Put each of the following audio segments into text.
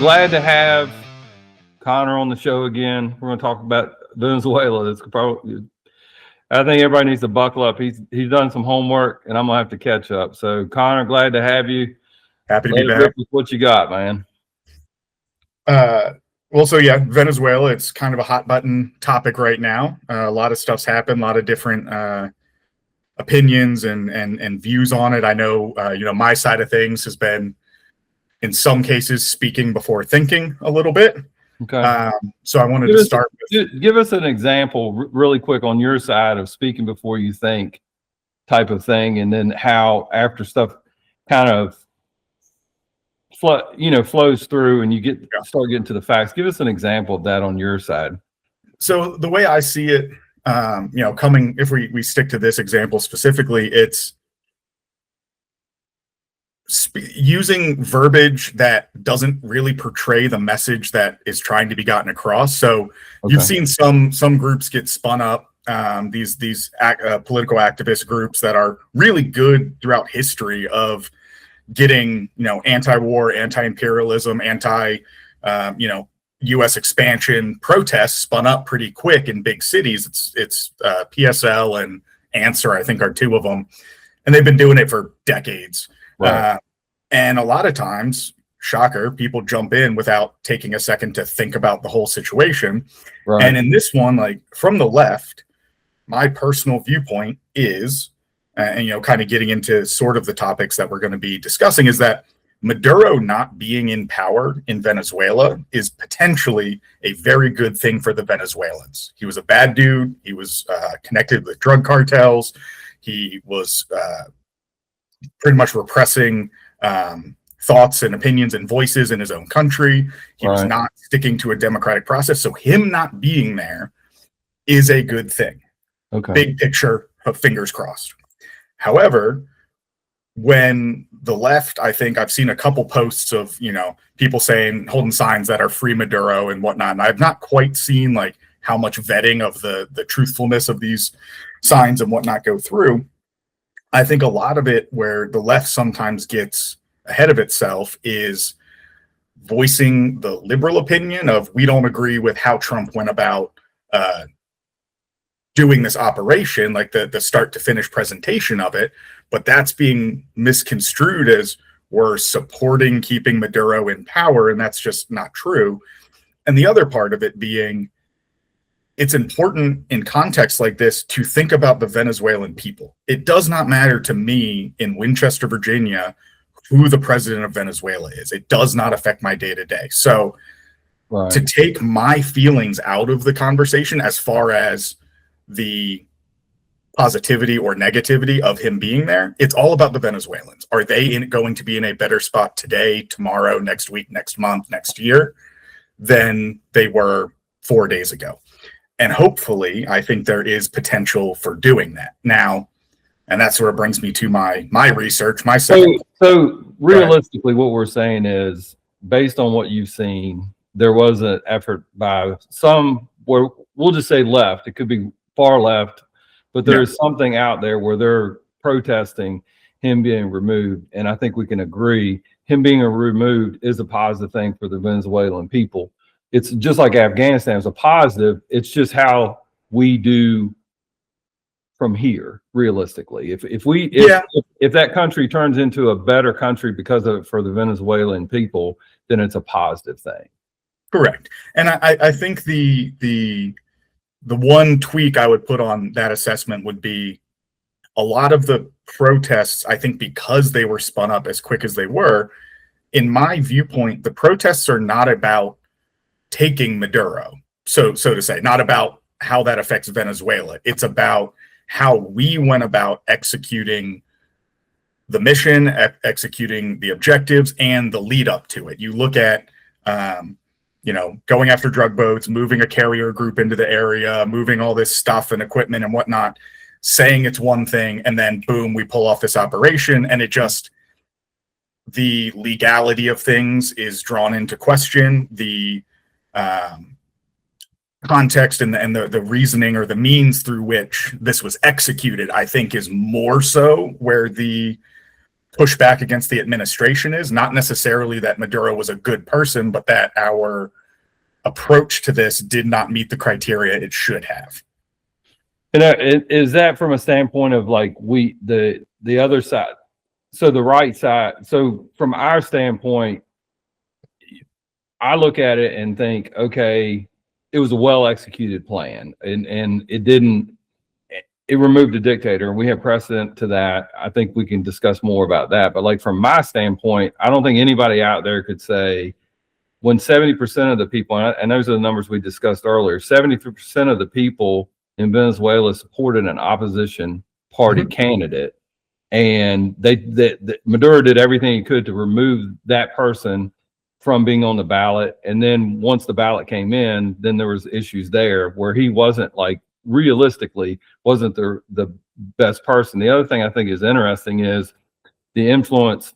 glad to have Connor on the show again. We're going to talk about Venezuela. It's probably, I think everybody needs to buckle up. He's done some homework, and I'm going to have to catch up. So, Connor, glad to have you. Happy to be back. What you got, man? Venezuela, it's kind of a hot button topic right now. A lot of stuff's happened, a lot of different opinions and views on it. I know, my side of things has been, in some cases, speaking before thinking a little bit. Okay. So I wanted to start with... Give us an example really quick on your side of speaking before you think type of thing, and then how after stuff kind of flows through and you start getting to the facts. Give us an example of that on your side. So the way I see it, if we stick to this example specifically, it's using verbiage that doesn't really portray the message that is trying to be gotten across. So You've seen some groups get spun up, these political activist groups that are really good throughout history of getting, anti-war, anti-imperialism, U.S. expansion protests spun up pretty quick in big cities. It's PSL and Answer, I think, are two of them, and they've been doing it for decades. Right. And a lot of times, shocker, people jump in without taking a second to think about the whole situation. Right. And in this one, like from the left, my personal viewpoint is, kind of getting into sort of the topics that we're going to be discussing, is that Maduro not being in power in Venezuela is potentially a very good thing for the Venezuelans. He was a bad dude. He was connected with drug cartels. He was pretty much repressing thoughts and opinions and voices in his own country. He was not sticking to a democratic process. So him not being there is a good thing. Okay. Big picture, fingers crossed. However, when the left, I think I've seen a couple posts of, people saying, holding signs that are free Maduro and whatnot. And I've not quite seen like how much vetting of the truthfulness of these signs and whatnot go through. I think a lot of it where the left sometimes gets ahead of itself is voicing the liberal opinion of, we don't agree with how Trump went about doing this operation, like the start to finish presentation of it, but that's being misconstrued as we're supporting keeping Maduro in power, and that's just not true. And the other part of it being, it's important in contexts like this to think about the Venezuelan people. It does not matter to me in Winchester, Virginia, who the president of Venezuela is. It does not affect my day-to-day. So to take my feelings out of the conversation as far as the positivity or negativity of him being there, it's all about the Venezuelans. Are they going to be in a better spot today, tomorrow, next week, next month, next year than they were 4 days ago? And hopefully, I think there is potential for doing that now. And that sort of brings me to my research, my second. So realistically, what we're saying is, based on what you've seen, there was an effort by some, where we'll just say left, it could be far left, but there is something out there where they're protesting him being removed. And I think we can agree him being removed is a positive thing for the Venezuelan people. It's just like Afghanistan is a positive. It's just how we do from here, realistically. If that country turns into a better country because of it for the Venezuelan people, then it's a positive thing. Correct. And I think the one tweak I would put on that assessment would be, a lot of the protests, I think because they were spun up as quick as they were, in my viewpoint, the protests are not about taking Maduro, so to say, not about how that affects Venezuela. It's about how we went about executing the mission, executing the objectives, and the lead up to it. You look at, going after drug boats, moving a carrier group into the area, moving all this stuff and equipment and whatnot, saying it's one thing, and then boom, we pull off this operation, and the legality of things is drawn into question. The context and the reasoning or the means through which this was executed, I think, is more so where the pushback against the administration is. Not necessarily that Maduro was a good person, but that our approach to this did not meet the criteria it should have. And is that from a standpoint of like the other side, so the right side? So from our standpoint, I look at it and think, okay, it was a well executed plan, and it removed a dictator, and we have precedent to that. I think we can discuss more about that. But like from my standpoint, I don't think anybody out there could say when 70% of the people, and those are the numbers we discussed earlier, 70% of the people in Venezuela supported an opposition party candidate, and Maduro did everything he could to remove that person from being on the ballot. And then once the ballot came in, then there was issues there where he wasn't, like, realistically wasn't the best person. The other thing I think is interesting is the influence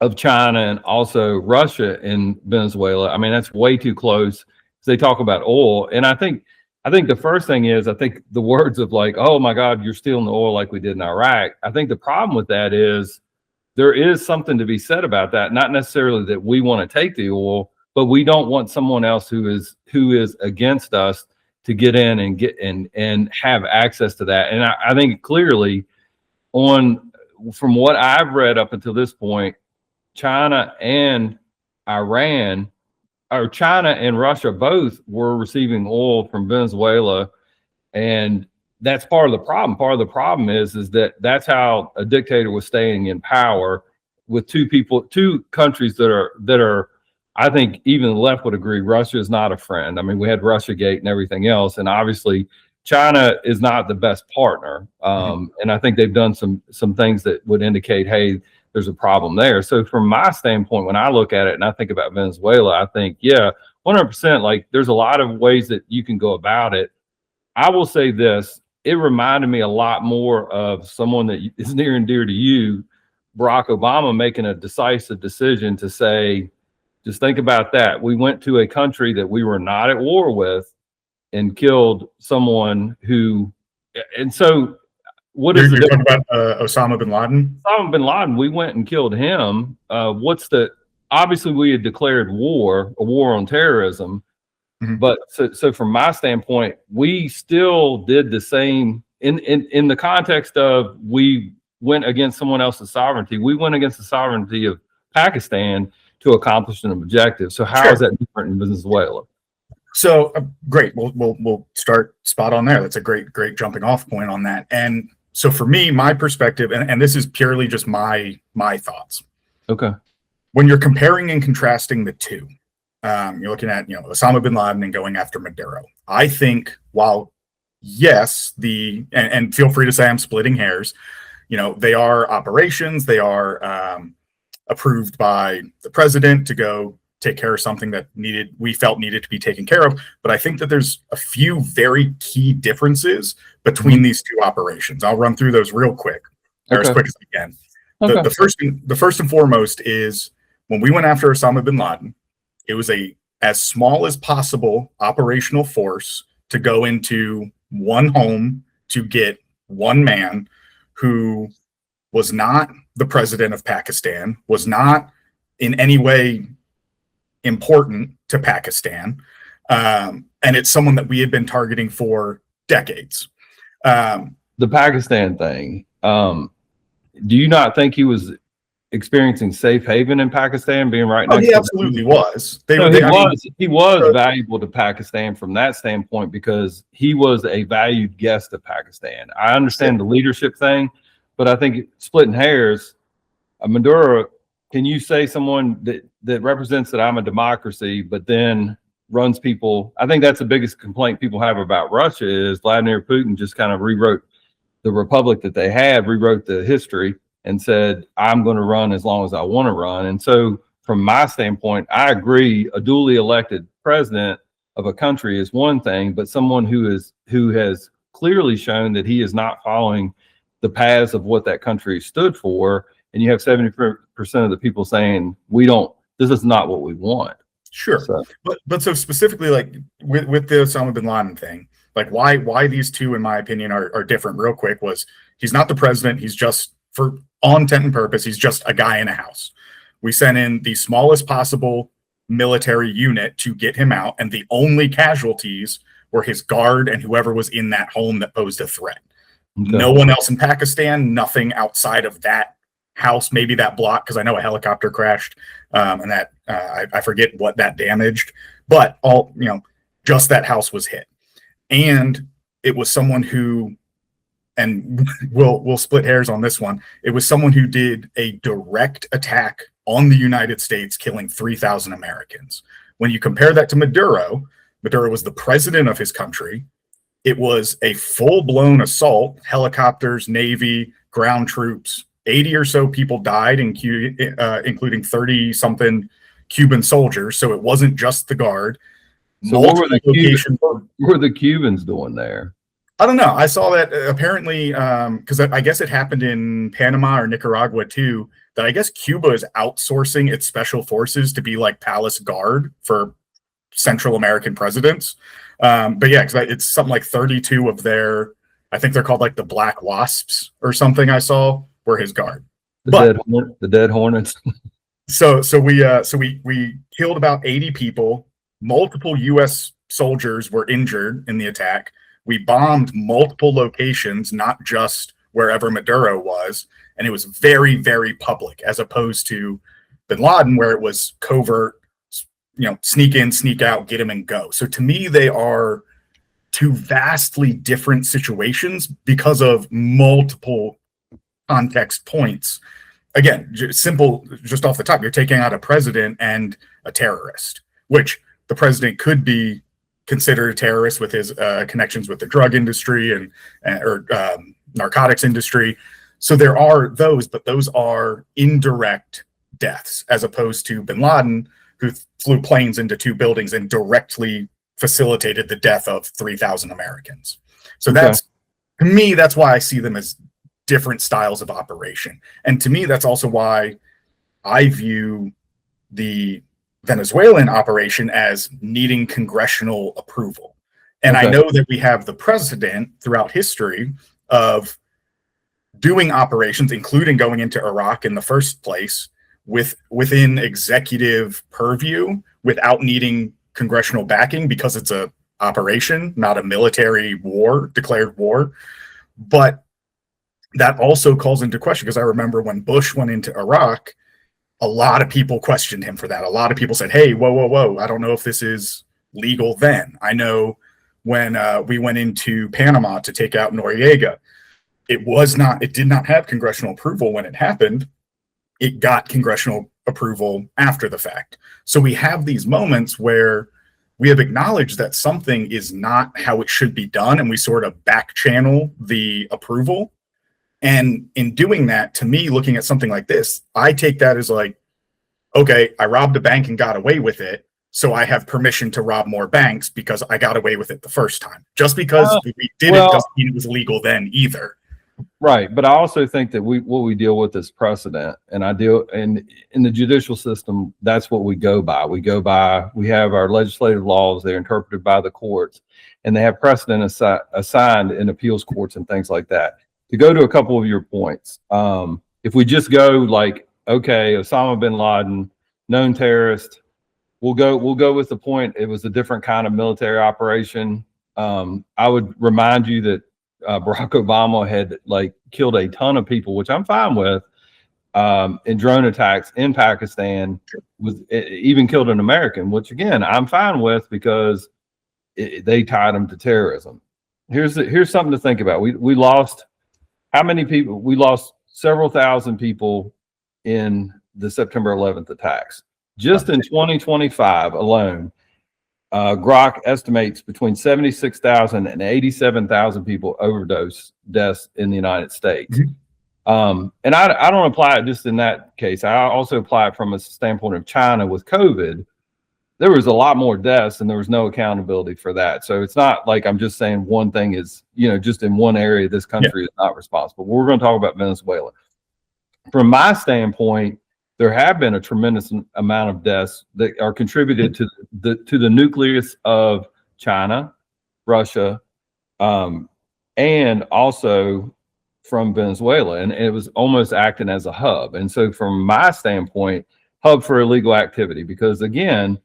of China and also Russia in Venezuela. I mean, that's way too close. They talk about oil, and I think the first thing is, I think the words of like, oh my God, you're stealing the oil like we did in Iraq. I think the problem with that is there is something to be said about that. Not necessarily that we want to take the oil, but we don't want someone else who is against us to get in and have access to that. And I think clearly from what I've read up until this point, China and Iran, or China and Russia, both were receiving oil from Venezuela, and that's part of the problem. Part of the problem is that that's how a dictator was staying in power, with two countries that are, I think even the left would agree, Russia is not a friend. I mean, we had Russiagate and everything else, and obviously China is not the best partner. And I think they've done some things that would indicate, hey, there's a problem there. So from my standpoint, when I look at it and I think about Venezuela, I think, yeah, 100%, like there's a lot of ways that you can go about it. I will say this, it reminded me a lot more of someone that is near and dear to you, Barack Obama, making a decisive decision to say, just think about that. We went to a country that we were not at war with and killed someone who, and so what is you're talking about Osama bin Laden? Osama bin Laden, we went and killed him. Obviously we had declared a war on terrorism. But so from my standpoint, we still did the same in the context of we went against someone else's sovereignty. We went against the sovereignty of Pakistan to accomplish an objective. So how is that different in Venezuela? So great. We'll start spot on there. That's a great jumping off point on that. And so for me, my perspective, and this is purely just my thoughts. Okay. When you're comparing and contrasting the two, you're looking at, Osama bin Laden and going after Maduro. I think while yes, and feel free to say I'm splitting hairs, they are operations, they are approved by the president to go take care of something that we felt needed to be taken care of. But I think that there's a few very key differences between these two operations. I'll run through those real quick, or as quick as I can. Okay. The first and foremost is when we went after Osama bin Laden, it was as small as possible operational force to go into one home to get one man who was not the president of Pakistan, was not in any way important to Pakistan. And it's someone that we had been targeting for decades. The Pakistan thing, do you not think he was experiencing safe haven in Pakistan, being right next to he absolutely was. He was valuable to Pakistan from that standpoint because he was a valued guest of Pakistan. I understand the leadership thing, but I think splitting hairs, Maduro, can you say someone that represents that I'm a democracy, but then runs people? I think that's the biggest complaint people have about Russia is Vladimir Putin just kind of rewrote the republic that they had, rewrote the history, and said, I'm going to run as long as I want to run. And so from my standpoint, I agree a duly elected president of a country is one thing, but someone who has clearly shown that he is not following the paths of what that country stood for. And you have 70% of the people saying, this is not what we want. Sure. So. But so specifically, like with the Osama bin Laden thing, like why these two, in my opinion, are different real quick was he's not the president. He's just, for all intent and purpose, he's just a guy in a house. We sent in the smallest possible military unit to get him out, and the only casualties were his guard and whoever was in that home that posed a threat. Okay. No one else in Pakistan, nothing outside of that house, maybe that block, because I know a helicopter crashed, and that I forget what that damaged, but all, just that house was hit. And it was someone who, and we'll split hairs on this one, it was someone who did a direct attack on the United States, killing 3,000 Americans. When you compare that to Maduro, Maduro was the president of his country. It was a full-blown assault, helicopters, Navy, ground troops. 80 or so people died, including 30-something Cuban soldiers. So it wasn't just the guard. So what were the Cubans doing there? I don't know. I saw that apparently, because I guess it happened in Panama or Nicaragua too, that I guess Cuba is outsourcing its special forces to be like palace guard for Central American presidents. But yeah, because it's something like 32 of their, I think they're called like the Black Wasps or something I saw, were his guard. The dead hornets. So we killed about 80 people. Multiple U.S. soldiers were injured in the attack. We bombed multiple locations, not just wherever Maduro was, and it was very, very public, as opposed to bin Laden, where it was covert, sneak in, sneak out, get him and go. So to me, they are two vastly different situations because of multiple context points. Again, simple, just off the top, you're taking out a president and a terrorist, which the president could be considered a terrorist with his connections with the drug industry or narcotics industry. So there are those, but those are indirect deaths, as opposed to bin Laden, who flew planes into 2 buildings and directly facilitated the death of 3,000 Americans. So that's, to me, that's why I see them as different styles of operation. And to me, that's also why I view the Venezuelan operation as needing congressional approval. And I know that we have the precedent throughout history of doing operations, including going into Iraq in the first place, within executive purview without needing congressional backing, because it's a operation, not a military war, declared war. But that also calls into question, because I remember when Bush went into Iraq, a lot of people questioned him for that. A lot of people said, hey, whoa, I don't know if this is legal then. I know when we went into Panama to take out Noriega, it did not have congressional approval when it happened. It got congressional approval after the fact. So we have these moments where we have acknowledged that something is not how it should be done, and we sort of back channel the approval. And in doing that, to me, looking at something like this, I take that as like, okay, I robbed a bank and got away with it, so I have permission to rob more banks because I got away with it the first time. Just because we did it doesn't mean it was legal then either. Right, but I also think that what we deal with is precedent, and in the judicial system, that's what we go by. We have our legislative laws; they're interpreted by the courts, and they have precedent assigned in appeals courts and things like that. To go to a couple of your points, if we just go like, okay, Osama bin Laden, known terrorist, we'll go with the point. It was a different kind of military operation. I would remind you that Barack Obama had killed a ton of people, which I'm fine with, in drone attacks in Pakistan. Even killed an American, which again I'm fine with, because they tied him to terrorism. Here's something to think about. We lost how many people? We lost several thousand people in the September 11th attacks. Just in 2025 alone, Grok estimates between 76,000 and 87,000 people overdose deaths in the United States. Mm-hmm. And I don't apply it just in that case. I also apply it from a standpoint of China with COVID. There was a lot more deaths and there was no accountability for that. So it's not like I'm just saying one thing is, just in one area, this country is not responsible. We're going to talk about Venezuela. From my standpoint, there have been a tremendous amount of deaths that are contributed to the nucleus of China, Russia, and also from Venezuela, and it was almost acting as a hub. And so from my standpoint, hub for illegal activity, because again,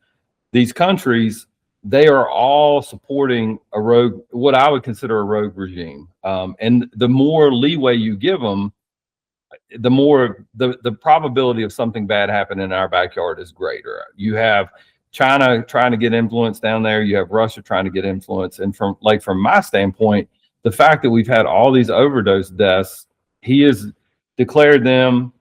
these countries, they are all supporting a rogue, what I would consider a rogue regime. And the more leeway you give them, the more the probability of something bad happening in our backyard is greater. You have China trying to get influence down there. You have Russia trying to get influence. And from my standpoint, the fact that we've had all these overdose deaths, he has declared them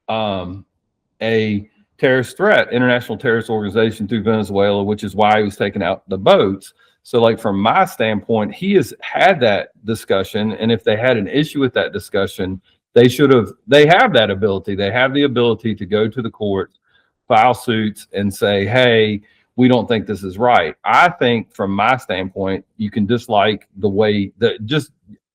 a terrorist threat, international terrorist organization through Venezuela, which is why he was taking out the boats. So like from my standpoint, he has had that discussion. And if they had an issue with that discussion, they have that ability. They have the ability to go to the courts, file suits and say, hey, we don't think this is right. I think from my standpoint, you can dislike the way that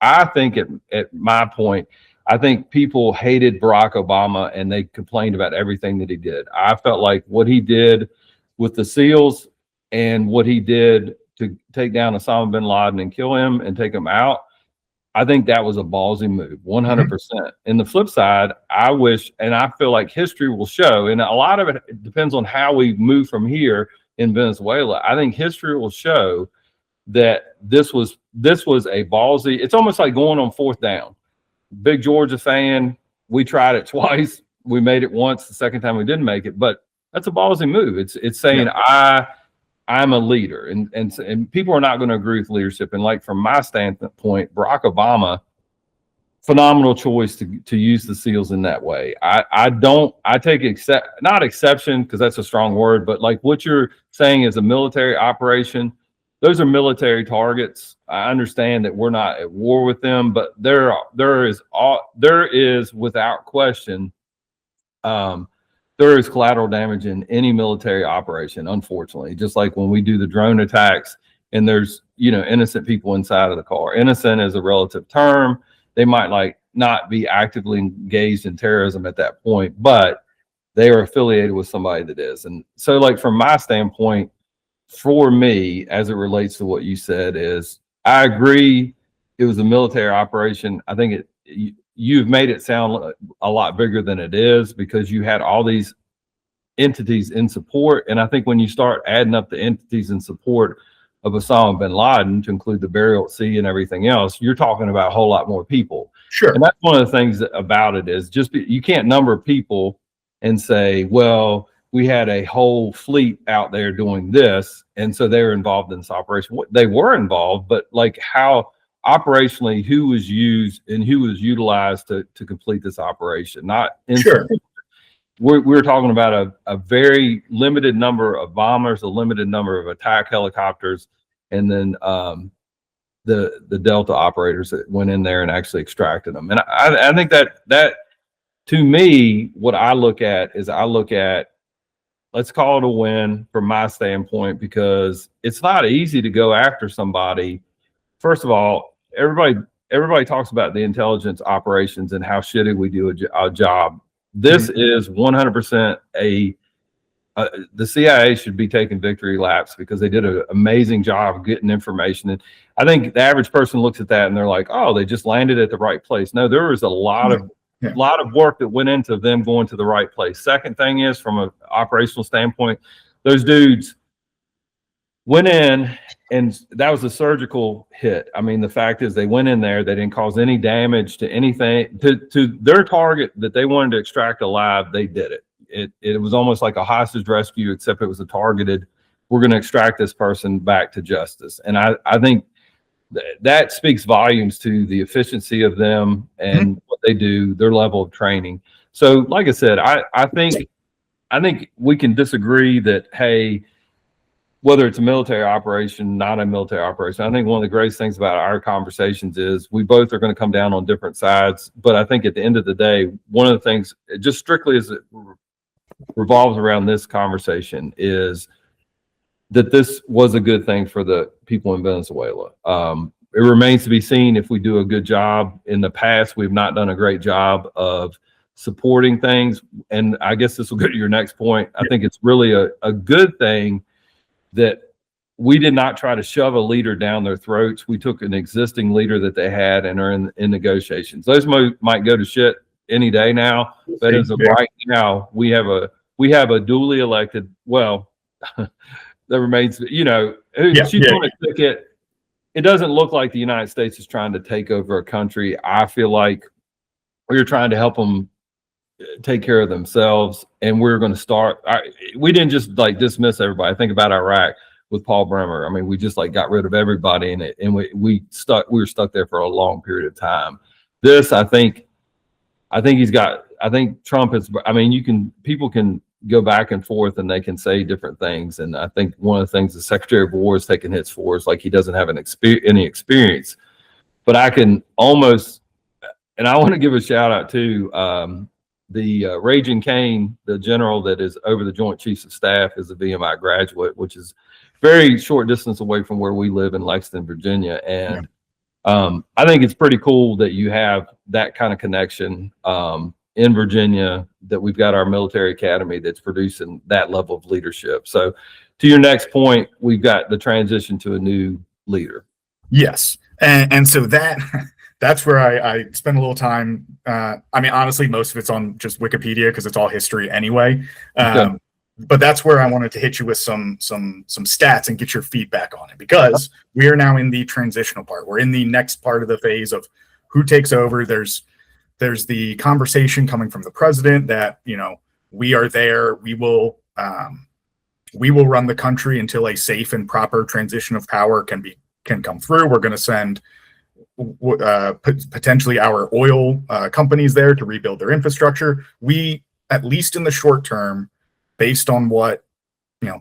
I think at my point, I think people hated Barack Obama and they complained about everything that he did. I felt like what he did with the SEALs and what he did to take down Osama bin Laden and kill him and take him out, I think that was a ballsy move, 100%. Mm-hmm. And the flip side, I wish, and I feel like history will show, and a lot of it depends on how we move from here in Venezuela. I think history will show that this was a ballsy. It's almost like going on fourth down. Big Georgia fan. We tried it twice. We made it once. The second time we didn't make it, but that's a ballsy move. It's saying I'm a leader, and people are not going to agree with leadership. And like from my standpoint, Barack Obama, phenomenal choice to use the SEALs in that way. I take not exception because that's a strong word, but like what you're saying is a military operation. Those are military targets. I understand that we're not at war with them, but there is without question, there is collateral damage in any military operation, unfortunately, just like when we do the drone attacks and there's, innocent people inside of the car. Innocent is a relative term. They might not be actively engaged in terrorism at that point, but they are affiliated with somebody that is. And so like from my standpoint, for me, as it relates to what you said, is I agree it was a military operation. I think you've made it sound a lot bigger than it is because you had all these entities in support. And I think when you start adding up the entities in support of Osama bin Laden to include the burial at sea and everything else, you're talking about a whole lot more people. Sure. And that's one of the things about it is you can't number people and say, well, we had a whole fleet out there doing this, and so they were involved in this operation. They were involved, but like how operationally, who was used and who was utilized to complete this operation? Not sure. We're talking about a very limited number of bombers, a limited number of attack helicopters, and then the Delta operators that went in there and actually extracted them. And I think that to me, what I look at, let's call it a win from my standpoint, because it's not easy to go after somebody. First of all, everybody talks about the intelligence operations and how shitty we do a job. This is 100% the CIA should be taking victory laps because they did an amazing job of getting information. And I think the average person looks at that and they're like, oh, they just landed at the right place. No, there was a lot of work that went into them going to the right place. Second thing is, from an operational standpoint, those dudes went in and that was a surgical hit. I mean, the fact is they went in there, they didn't cause any damage to anything, to their target that they wanted to extract alive. They did it. It was almost like a hostage rescue, except it was a targeted, we're going to extract this person back to justice. And I think that speaks volumes to the efficiency of them and what they do, their level of training. So like I said, I think we can disagree that, hey, whether it's a military operation, not a military operation. I think one of the greatest things about our conversations is we both are going to come down on different sides. But I think at the end of the day, one of the things, just strictly as it revolves around this conversation, is that this was a good thing for the people in Venezuela. It remains to be seen if we do a good job. In the past, we've not done a great job of supporting things. And I guess this will go to your next point. I think it's really a good thing that we did not try to shove a leader down their throats. We took an existing leader that they had and are in negotiations. Those might go to shit any day now, but as of right now, we have a duly elected. Well, that remains. She's going to take it. It doesn't look like the United States is trying to take over a country. I feel like we're trying to help them take care of themselves, and we're going to start. We didn't just like dismiss everybody. Think about Iraq with Paul Bremer. I mean, we just like got rid of everybody in it, and we were stuck there for a long period of time. This, I think Trump is. I mean, people can go back and forth and they can say different things, and I think one of the things the Secretary of War is taking hits for is like he doesn't have any experience. But I can almost, and I want to give a shout out to the Raging Cane, the general that is over the Joint Chiefs of Staff, is a VMI graduate, which is very short distance away from where we live in Lexington, Virginia. And I think it's pretty cool that you have that kind of connection in Virginia, that we've got our military academy that's producing that level of leadership. So to your next point, we've got the transition to a new leader. Yes. And so that's where I spend a little time. I mean, honestly, most of it's on just Wikipedia because it's all history anyway. Okay. But that's where I wanted to hit you with some stats and get your feedback on it, because we are now in the transitional part. We're in the next part of the phase of who takes over. There's the conversation coming from the president that, we are there. We will run the country until a safe and proper transition of power can come through. We're going to send potentially our oil companies there to rebuild their infrastructure. We, at least in the short term, based on what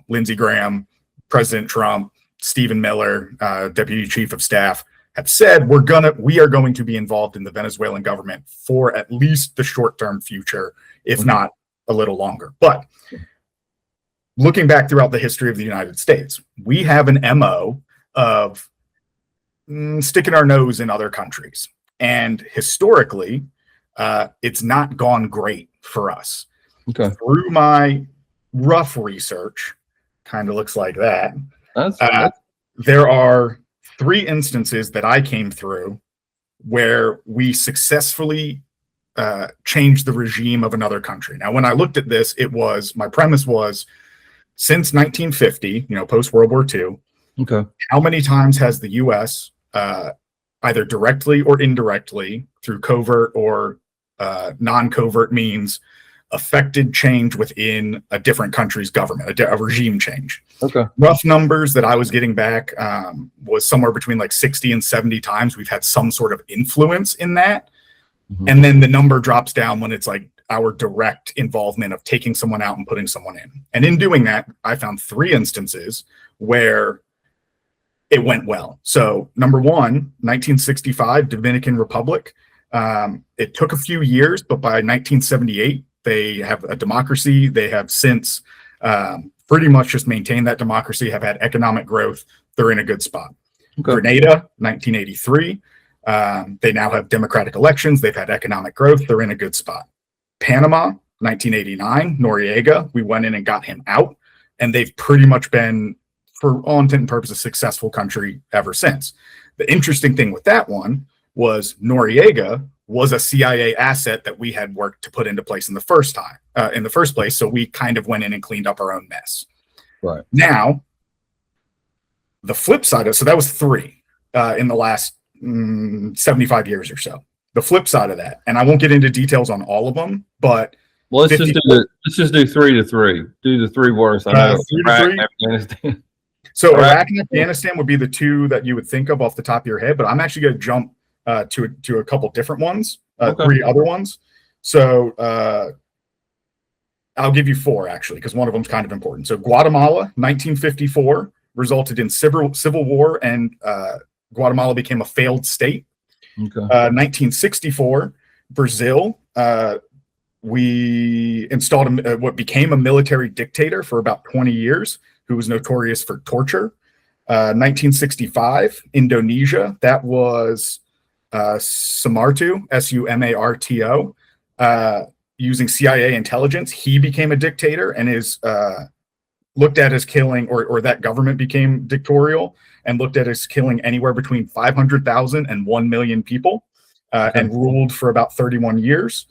Lindsey Graham, President Trump, Stephen Miller, Deputy Chief of Staff, have said, we are going to be involved in the Venezuelan government for at least the short-term future, if not a little longer. But looking back throughout the history of the United States, we have an MO of sticking our nose in other countries. And historically, it's not gone great for us. Okay. Through my rough research, kind of looks like that. There are 3 instances that I came through where we successfully changed the regime of another country. Now, when I looked at this, my premise was, since 1950, post World War II, okay, how many times has the U.S. Either directly or indirectly, through covert or non-covert means, affected change within a different country's government, a regime change? Okay. Rough numbers that I was getting back was somewhere between like 60 and 70 times we've had some sort of influence in that. Mm-hmm. And then the number drops down when it's like our direct involvement of taking someone out and putting someone in. And in doing that, I found 3 instances where it went well. So number 1, 1965, Dominican Republic. It took a few years, but by 1978, they have a democracy. They have since pretty much just maintained that democracy, have had economic growth. They're in a good spot. Okay. Grenada, 1983. They now have democratic elections. They've had economic growth. They're in a good spot. Panama, 1989, Noriega. We went in and got him out. And they've pretty much been, for all intent and purposes, a successful country ever since. The interesting thing with that one was Noriega was a CIA asset that we had worked to put into place in the first place. So we kind of went in and cleaned up our own mess. Right. Now, the flip side of, so that was 3 in the last 75 years or so. The flip side of that, and I won't get into details on all of them, but let's just do 3 to 3. Do the 3 worst. I know Iraq, Afghanistan. So Iraq and Afghanistan would be the 2 that you would think of off the top of your head, but I'm actually going to jump to a couple different ones, okay. 3 other ones. So I'll give you 4 actually, because one of them is kind of important. So Guatemala, 1954, resulted in civil war, and Guatemala became a failed state. Okay. 1964, Brazil. We installed what became a military dictator for about 20 years, who was notorious for torture. 1965, Indonesia. That was Sumarto, Sumarto, using CIA intelligence. He became a dictator, and his looked at as killing, or that government became dictatorial and looked at as killing anywhere between 500,000 and 1 million people, and ruled for about 31 years.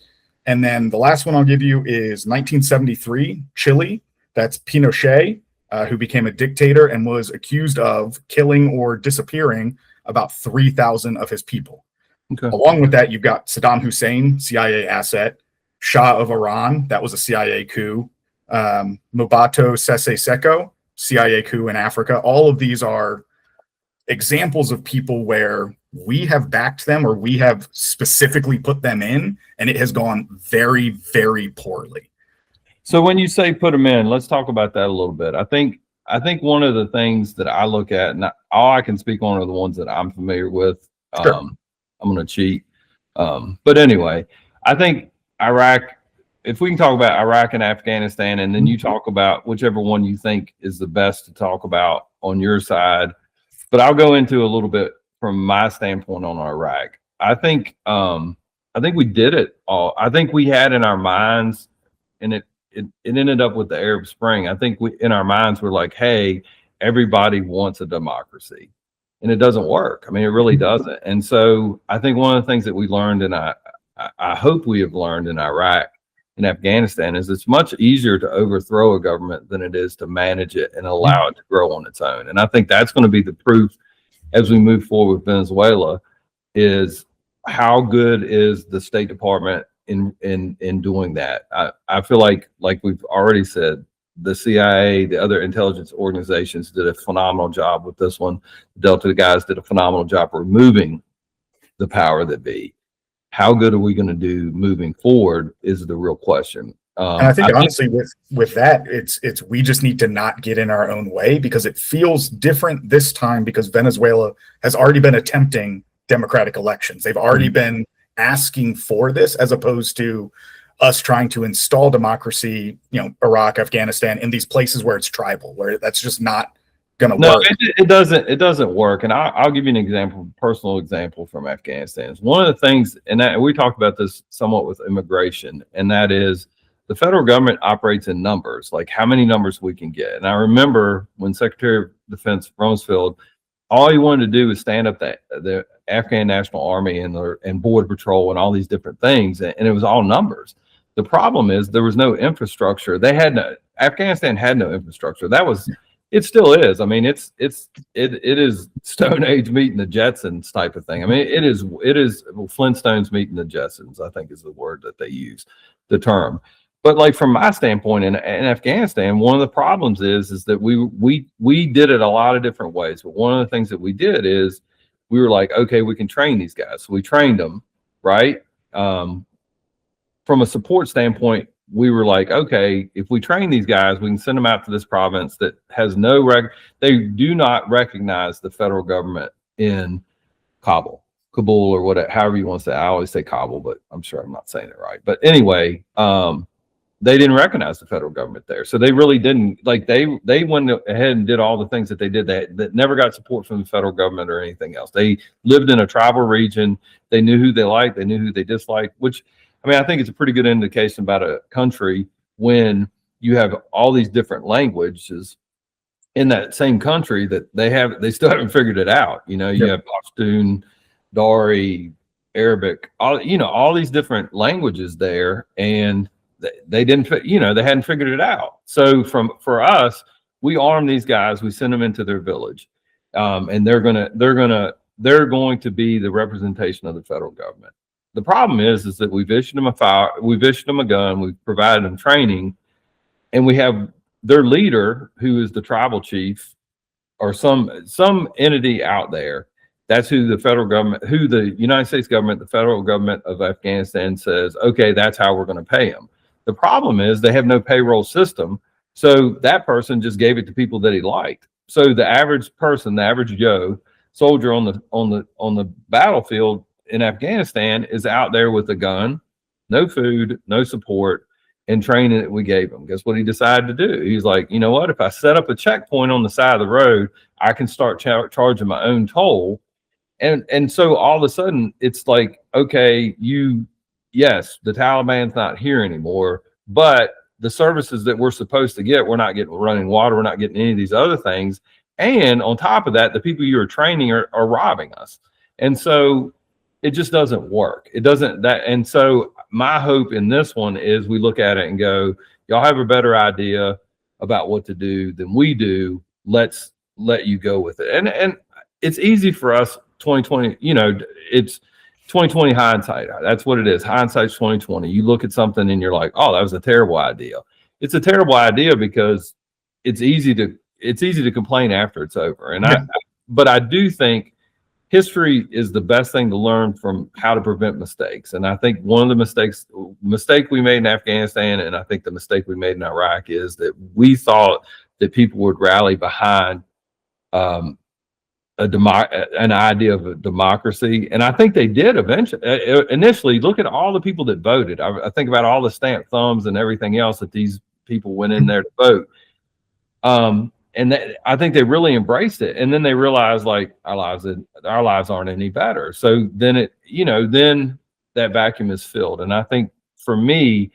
And then the last one I'll give you is 1973, Chile. That's Pinochet, who became a dictator and was accused of killing or disappearing about 3,000 of his people. Okay. Along with that, you've got Saddam Hussein, CIA asset, Shah of Iran, that was a CIA coup, Mobutu Sese Seko, CIA coup in Africa. All of these are examples of people where we have backed them, or we have specifically put them in, and it has gone very, very poorly. So when you say put them in, let's talk about that a little bit. I think one of the things that I look at, and all I can speak on are the ones that I'm familiar with. Sure. I'm going to cheat. But anyway, I think Iraq, if we can talk about Iraq and Afghanistan, and then you talk about whichever one you think is the best to talk about on your side. But I'll go into a little bit from my standpoint on Iraq. I think we did it all. I think we had in our minds, and it ended up with the Arab Spring. I think we, in our minds, we're like, hey, everybody wants a democracy. And it doesn't work. I mean, it really doesn't. And so I think one of the things that we learned, and I hope we have learned in Iraq and Afghanistan, is it's much easier to overthrow a government than it is to manage it and allow it to grow on its own. And I think that's going to be the proof as we move forward with Venezuela, is how good is the State Department in doing that. I feel like we've already said, the CIA, the other intelligence organizations did a phenomenal job with this one. The Delta guys did a phenomenal job removing the power that be. How good are we going to do moving forward is the real question. And I think honestly with that, it's we just need to not get in our own way, because it feels different this time, because Venezuela has already been attempting democratic elections. They've already been asking for this, as opposed to us trying to install democracy, Iraq, Afghanistan, in these places where it's tribal, where that's just not going to work. It doesn't work. And I'll give you an example, personal example from Afghanistan. One of the things, and that, we talked about this somewhat with immigration, and that is the federal government operates in numbers, like how many numbers we can get. And I remember when Secretary of Defense Rumsfeld, all he wanted to do was stand up the Afghan National Army and Border Patrol and all these different things, and it was all numbers. The problem is there was no infrastructure. Afghanistan had no infrastructure. It still is. I mean, it is Stone Age meeting the Jetsons type of thing. I mean, it is Flintstones meeting the Jetsons, I think is the word that they use, the term. But like from my standpoint in Afghanistan, one of the problems is that we did it a lot of different ways. But one of the things that we did is we were like, okay, we can train these guys. So we trained them, right? From a support standpoint, we were like, okay, if we train these guys, we can send them out to this province that has they do not recognize the federal government in Kabul or whatever, however you want to say. I always say Kabul, but I'm sure I'm not saying it right. But anyway, they didn't recognize the federal government there. So they really didn't, like, they went ahead and did all the things that they did that never got support from the federal government or anything else. They lived in a tribal region. They knew who they liked. They knew who they disliked, which, I mean, I think it's a pretty good indication about a country when you have all these different languages in that same country that they still haven't figured it out. You have Pashtun, Dari, Arabic, all these different languages there, and they didn't, they hadn't figured it out. So for us, we arm these guys, we send them into their village, and they're going to be the representation of the federal government. The problem is that we've issued them a gun, we've provided them training, and we have their leader, who is the tribal chief or some entity out there. That's who the United States government, the federal government of Afghanistan says, okay, that's how we're going to pay them. The problem is they have no payroll system. So that person just gave it to people that he liked. So the average person, the average Joe soldier on the battlefield in Afghanistan is out there with a gun, no food, no support, and training that we gave him. Guess what he decided to do? He's like, you know what? If I set up a checkpoint on the side of the road, I can start charging my own toll. And so all of a sudden it's like, okay, yes, the Taliban's not here anymore, but the services that we're supposed to get, we're not getting running water, we're not getting any of these other things. And on top of that, the people you are training are robbing us. And so it just doesn't work. It doesn't that. And so my hope in this one is we look at it and go, y'all have a better idea about what to do than we do. Let's let you go with it. And it's easy for us 2020, it's 2020 hindsight. That's what it is. Hindsight's 2020. You look at something and you're like, oh, that was a terrible idea. It's a terrible idea because it's easy to complain after it's over. And but I do think history is the best thing to learn from how to prevent mistakes. And I think one of the mistake we made in Afghanistan, and I think the mistake we made in Iraq, is that we thought that people would rally behind an idea of a democracy. And I think they did eventually. Initially, look at all the people that voted. I think about all the stamped thumbs and everything else that these people went in there to vote. And I think they really embraced it. And then they realized, like, our lives aren't any better. So then then that vacuum is filled. And I think for me,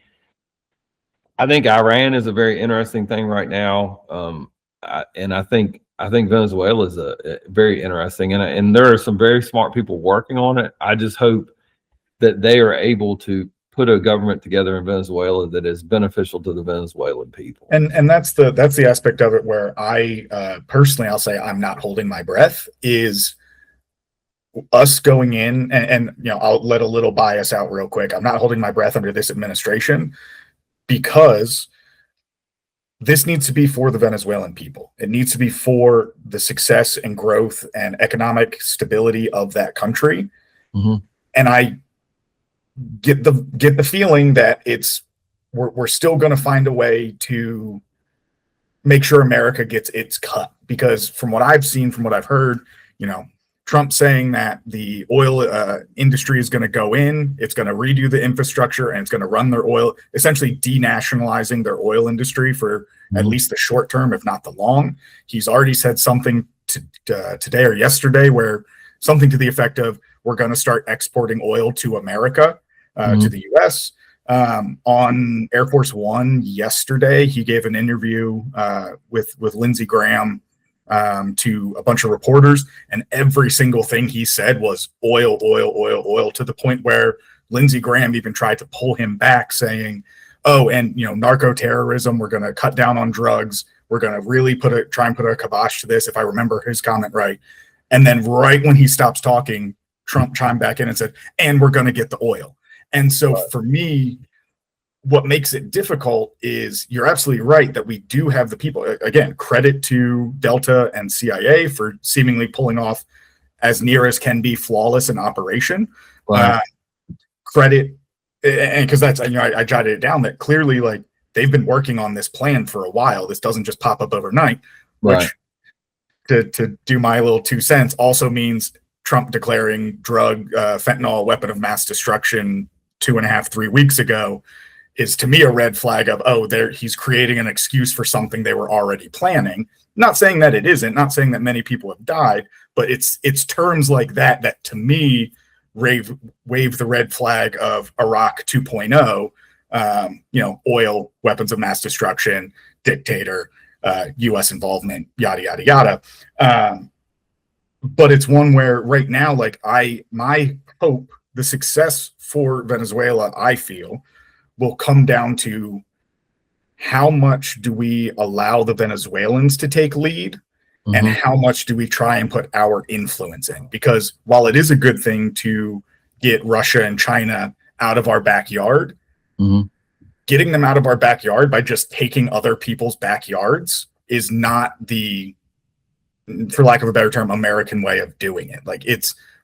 I think Iran is a very interesting thing right now. And I think Venezuela is a very interesting, and there are some very smart people working on it. I just hope that they are able to put a government together in Venezuela that is beneficial to the Venezuelan people. And that's the aspect of it where I personally, I'll say I'm not holding my breath, is us going in and I'll let a little bias out real quick. I'm not holding my breath under this administration because this needs to be for the Venezuelan people. It needs to be for the success and growth and economic stability of that country. Mm-hmm. And I get the feeling that we're still going to find a way to make sure America gets its cut, because from what I've seen, from what I've heard, Trump saying that the oil industry is going to go in, it's going to redo the infrastructure, and it's going to run their oil, essentially denationalizing their oil industry for at least the short term, if not the long. He's already said something today or yesterday where something to the effect of, we're going to start exporting oil to America, to the U.S. On Air Force One yesterday, he gave an interview with Lindsey Graham to a bunch of reporters, and every single thing he said was oil, oil, oil, oil, to the point where Lindsey Graham even tried to pull him back, saying, oh, and narco terrorism, we're going to cut down on drugs, we're going to really try and put a kibosh to this, if I remember his comment right. And then right when he stops talking, Trump chimed back in and said, and we're going to get the oil. And so for me, what makes it difficult is, you're absolutely right that we do have the people. Again, credit to Delta and CIA for seemingly pulling off as near as can be flawless an operation. Right. Credit, and because that's, I jotted it down, that clearly, like, they've been working on this plan for a while. This doesn't just pop up overnight, right. Which, to do my little 2 cents, also means Trump declaring fentanyl a weapon of mass destruction 2.5-3 weeks ago is, to me, a red flag of, he's creating an excuse for something they were already planning. Not saying that it isn't, not saying that many people have died, but it's terms like that to me wave the red flag of Iraq 2.0, oil, weapons of mass destruction, dictator, U.S. involvement, yada, yada, yada. But it's one where right now, like, my hope, the success for Venezuela, I feel, will come down to how much do we allow the Venezuelans to take lead, and how much do we try and put our influence in? Because while it is a good thing to get Russia and China out of our backyard, getting them out of our backyard by just taking other people's backyards is not the, for lack of a better term, American way of doing it. Like,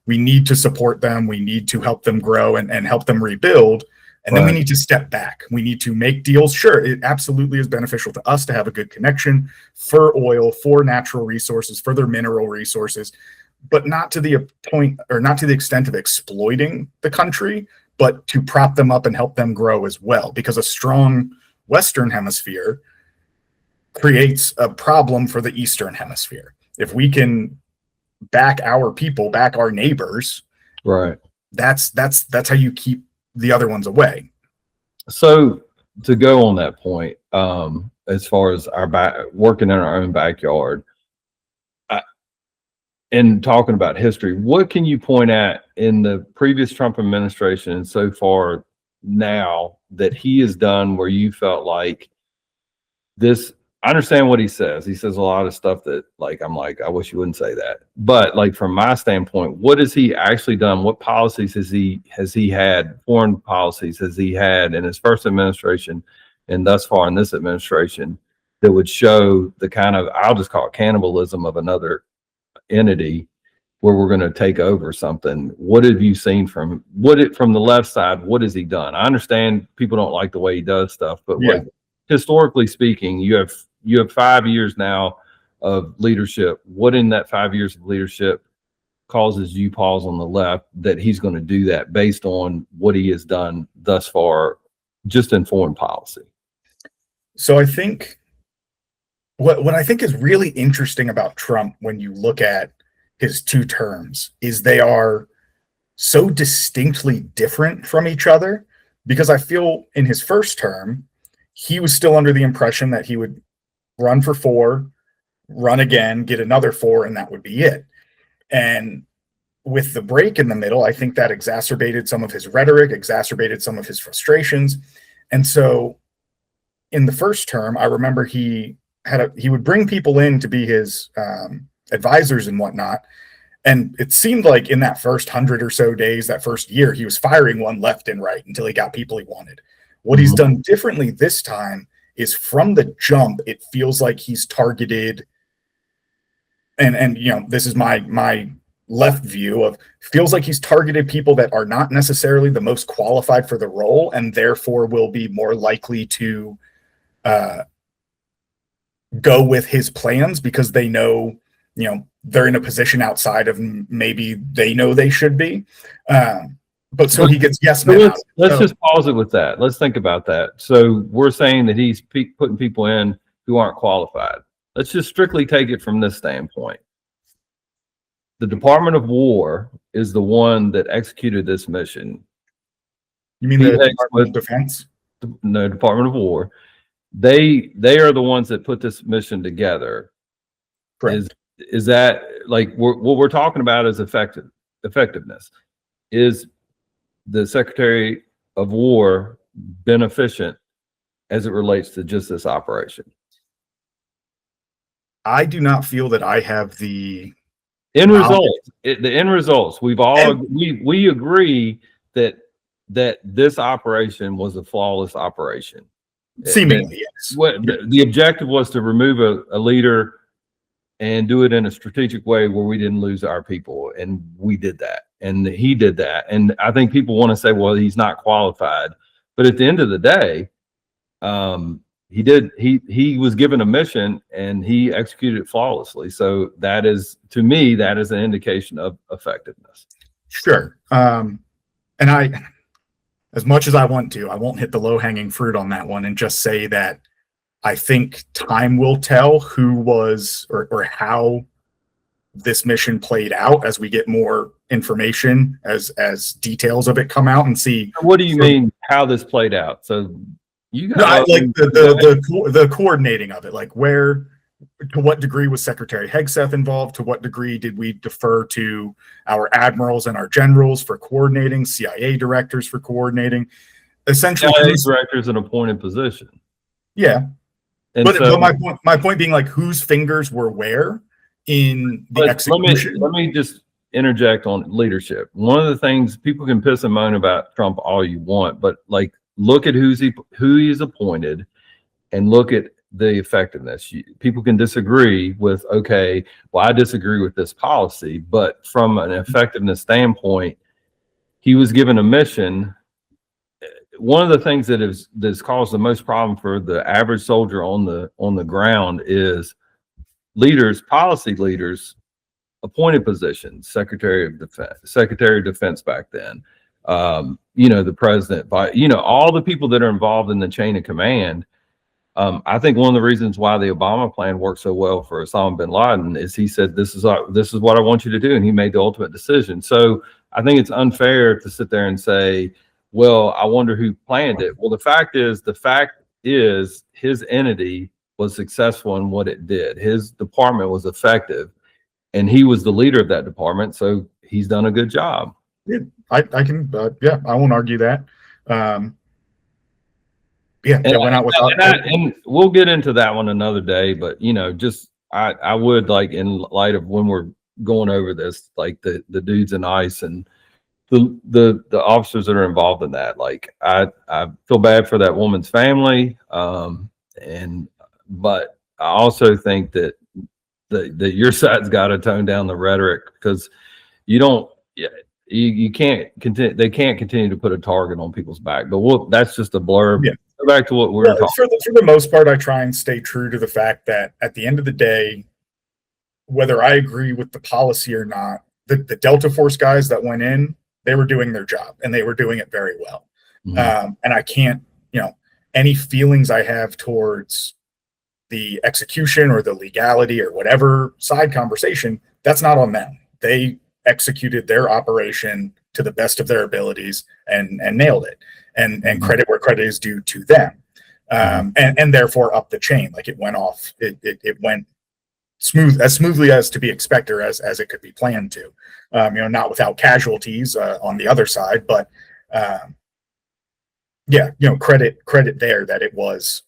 we need to support them. We need to help them grow and help them rebuild. And then we need to step back. We need to make deals. Sure, it absolutely is beneficial to us to have a good connection for oil, for natural resources, for their mineral resources, but not to the point, or not to the extent of exploiting the country, but to prop them up and help them grow as well. Because a strong Western Hemisphere creates a problem for the Eastern Hemisphere. If we can back our people, back our neighbors, right, that's how you keep the other ones away. So to go on that point, as far as working in our own backyard, and talking about history, what can you point at in the previous Trump administration and so far now that he has done where you felt like this? I understand what he says. He says a lot of stuff that, like, I'm like, I wish you wouldn't say that. But like, from my standpoint, what has he actually done? What policies has he had? Foreign policies has he had in his first administration and thus far in this administration that would show the kind of, I'll just call it cannibalism of another entity where we're going to take over something? What have you seen from the left side? What has he done? I understand people don't like the way he does stuff, but like, historically speaking, you have 5 years now of leadership. What in that 5 years of leadership causes you pause on the left that he's going to do that based on what he has done thus far just in foreign policy? So I think what I think is really interesting about Trump when you look at his 2 terms is they are so distinctly different from each other, because I feel in his first term, he was still under the impression that he would run for 4, run again, get another 4, and that would be it. And with the break in the middle, I think that exacerbated some of his rhetoric, exacerbated some of his frustrations. And so in the first term, I remember he would bring people in to be his advisors and whatnot. And it seemed like in that first 100 or so days, that first year, he was firing one left and right until he got people he wanted. What he's done differently this time is from the jump, it feels like he's targeted, and you know, this is my left view of, feels like he's targeted people that are not necessarily the most qualified for the role, and therefore will be more likely to go with his plans because they know, you know, they're in a position outside of maybe they know they should be. But so he gets yes men. Let's just pause it with that. Let's think about that. So we're saying that he's putting people in who aren't qualified. Let's just strictly take it from this standpoint. The Department of War is the one that executed this mission. You mean the Department of Defense? No, Department of War. They are the ones that put this mission together. Correct. Is that like what we're talking about is effectiveness? Is the Secretary of War beneficent as it relates to just this operation? I do not feel that I have the end results. The end results. We agree that this operation was a flawless operation. Seemingly, yes. The objective was to remove a leader and do it in a strategic way where we didn't lose our people, and we did that, and he did that. And I think people want to say, well, he's not qualified, but at the end of the day, he was given a mission and he executed it flawlessly. So that is, to me, that is an indication of effectiveness. Sure. And as much as I want to, I won't hit the low-hanging fruit on that one and just say that I think time will tell who was or how this mission played out as we get more information, as details of it come out, and see. What do you mean how this played out? So you got like the coordinating of it, like to what degree was Secretary Hegseth involved? To what degree did we defer to our admirals and our generals for coordinating, CIA directors for coordinating? Essentially, CIA directors in appointed position. Yeah. But my point being, like, whose fingers were where in the execution. Let me just interject on leadership. One of the things, people can piss and moan about Trump all you want, but like, look at who he's appointed and look at the effectiveness. People can disagree with, okay, well, I disagree with this policy, but from an effectiveness standpoint, he was given a mission. One of the things that's caused the most problem for the average soldier on the ground is policy leaders, appointed positions, Secretary of Defense back then, the president, all the people that are involved in the chain of command. I think one of the reasons why the Obama plan worked so well for Osama bin Laden is he said, this is what I want you to do. And he made the ultimate decision. So I think it's unfair to sit there and say, well, I wonder who planned it. Well, the fact is his entity was successful in what it did. His department was effective, and he was the leader of that department. So he's done a good job. Yeah, I can, yeah, I won't argue that. Yeah, And, it went out without. and we'll get into that one another day. But just I would, like, in light of when we're going over this, like the dudes in ICE and the officers that are involved in that, like I feel bad for that woman's family, but I also think that your side's got to tone down the rhetoric, because you don't. Yeah, you can't continue. They can't continue to put a target on people's back. But that's just a blurb. Yeah. Go back to what we were talking. For the most part, I try and stay true to the fact that at the end of the day, whether I agree with the policy or not, the Delta Force guys that went in, they were doing their job, and they were doing it very well. Mm-hmm. And I can't, any feelings I have towards the execution or the legality or whatever side conversation, that's not on them. They executed their operation to the best of their abilities and nailed it. And credit where credit is due to them. And therefore up the chain, like it went off. It went smoothly as to be expected, as it could be planned to. Not without casualties on the other side, but credit there that it was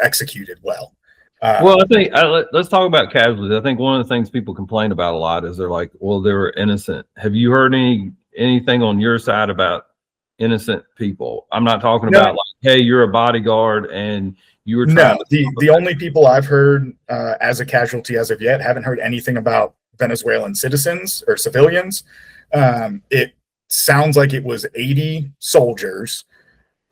executed well. Well, I think let's talk about casualties. I think one of the things people complain about a lot is they're like, well, they were innocent. Have you heard anything on your side about innocent people? I'm not talking about like, hey, you're a bodyguard and you were trying the only people I've heard as a casualty as of yet, haven't heard anything about Venezuelan citizens or civilians. It sounds like it was 80 soldiers,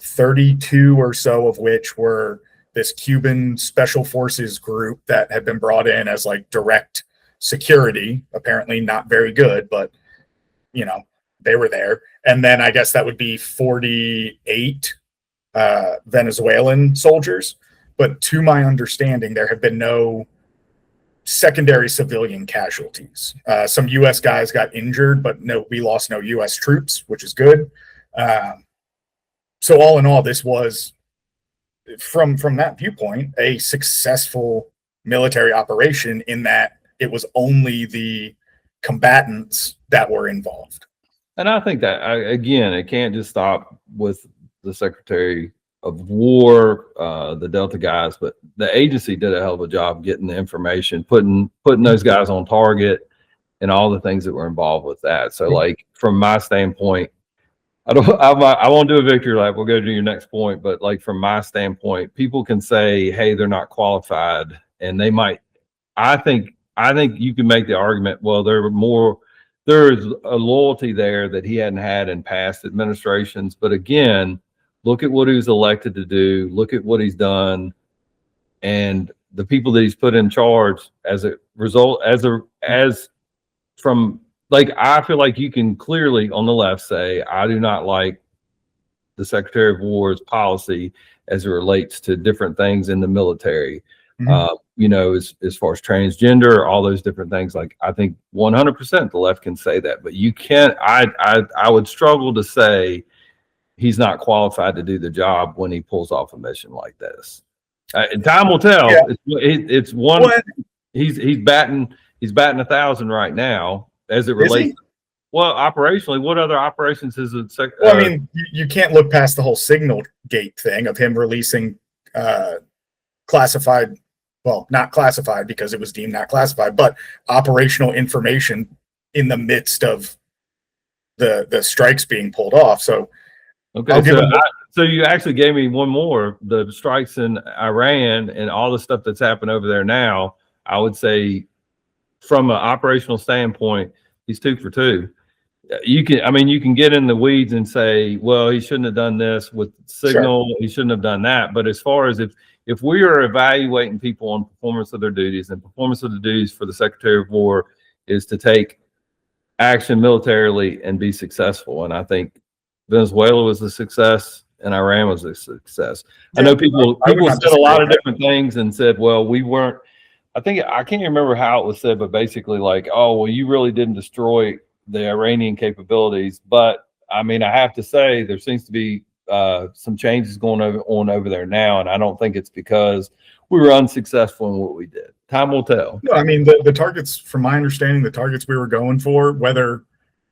32 or so of which were this Cuban special forces group that had been brought in as like direct security, apparently not very good, but they were there. And then I guess that would be 48 Venezuelan soldiers. But to my understanding, there have been no secondary civilian casualties. Some U.S. guys got injured, but we lost no U.S. troops, which is good. So all in all, this was, from that viewpoint, a successful military operation in that it was only the combatants that were involved. And I think that, again, it can't just stop with the Secretary of War, the Delta guys, but the agency did a hell of a job getting the information, putting those guys on target, and all the things that were involved with that. So, like, from my standpoint, I won't do a victory lap. We'll go to your next point, but like, from my standpoint, people can say, hey, they're not qualified, and they might. I think you can make the argument, well, there is a loyalty there that he hadn't had in past administrations. But again, look at what he was elected to do. Look at what he's done, and the people that he's put in charge as a result, like, I feel like you can clearly on the left say, I do not like the Secretary of War's policy as it relates to different things in the military. As far as transgender, all those different things. Like, I think 100% the left can say that, but you can't. I would struggle to say he's not qualified to do the job when he pulls off a mission like this. Time will tell. Yeah. It's one. He's batting 1,000 right now as it relates. Well, operationally, what other operations is it? Well, I mean, you can't look past the whole signal gate thing of him releasing classified. Well, not classified because it was deemed not classified, but operational information in the midst of the strikes being pulled off. So, okay, so you actually gave me one more. The strikes in Iran and all the stuff that's happened over there now. I would say, from an operational standpoint, he's 2 for 2. You can get in the weeds and say, well, he shouldn't have done this with signal. Sure. He shouldn't have done that. But as far as if we are evaluating people on performance of their duties, and performance of the duties for the Secretary of War is to take action militarily and be successful. And I think Venezuela was a success and Iran was a success. Yeah, I know people said a lot of different things and said, well, we weren't. I can't remember how it was said, but basically like, oh, well, you really didn't destroy the Iranian capabilities. But I mean, I have to say there seems to be some changes going on over there now, and I don't think it's because we were unsuccessful in what we did. Time will tell. No, I mean the targets, from my understanding, the targets we were going for, whether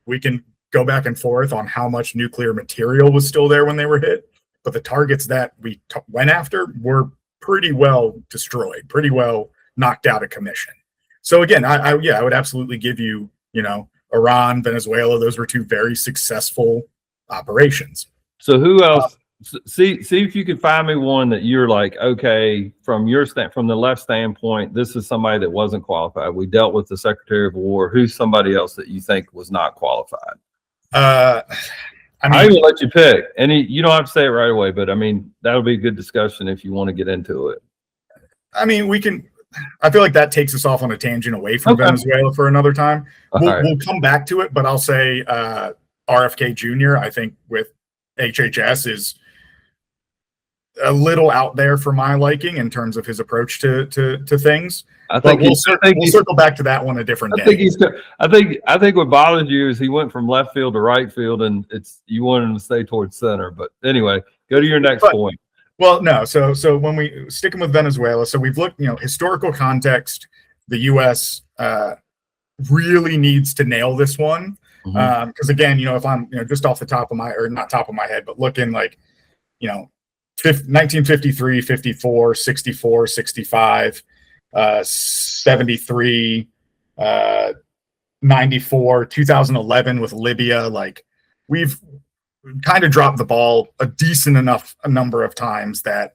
we can go back and forth on how much nuclear material was still there when they were hit, but the targets that we went after were pretty well destroyed, pretty well knocked out of commission. So again, I would absolutely give you, Iran, Venezuela, those were two very successful operations. So who else? See if you can find me one that you're like, okay, from the left standpoint, this is somebody that wasn't qualified. We dealt with the Secretary of War. Who's somebody else that you think was not qualified? I mean, I will let you pick. You don't have to say it right away, but I mean, that'll be a good discussion if you want to get into it. I mean, I feel like that takes us off on a tangent away from Venezuela for another time. We'll come back to it, but I'll say RFK Jr., I think with HHS is a little out there for my liking in terms of his approach to things. I think we'll circle back to that one a different day. I think what bothers you is he went from left field to right field, and you want him to stay towards center. But anyway, go to your next point. Well, no. So when we sticking with Venezuela, so we've looked, historical context. The U.S. Really needs to nail this one because again, if I'm just off the top of my, or not top of my head, but looking like 1953, 54, 64, 65, 73, 94, 2011 with Libya, like we've kind of dropped the ball a decent enough a number of times that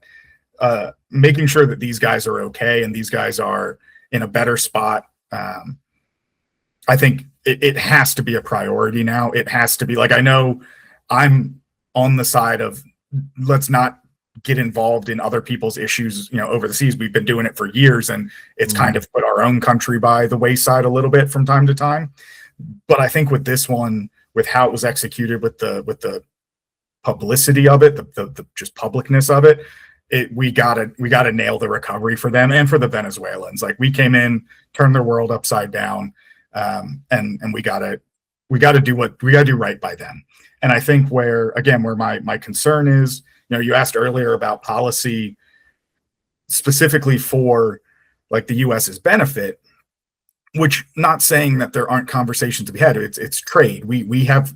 making sure that these guys are okay and these guys are in a better spot. I think it has to be a priority now. It has to be, like, I know I'm on the side of let's not get involved in other people's issues, over the seas. We've been doing it for years, and it's kind of put our own country by the wayside a little bit from time to time. But I think with this one, with how it was executed, with the publicity of it, the just publicness of it, we gotta nail the recovery for them and for the Venezuelans. Like, we came in, turned their world upside down, and we gotta do right by them. And I think where my concern is, you asked earlier about policy specifically for like the US's benefit, which, not saying that there aren't conversations to be had. It's trade. We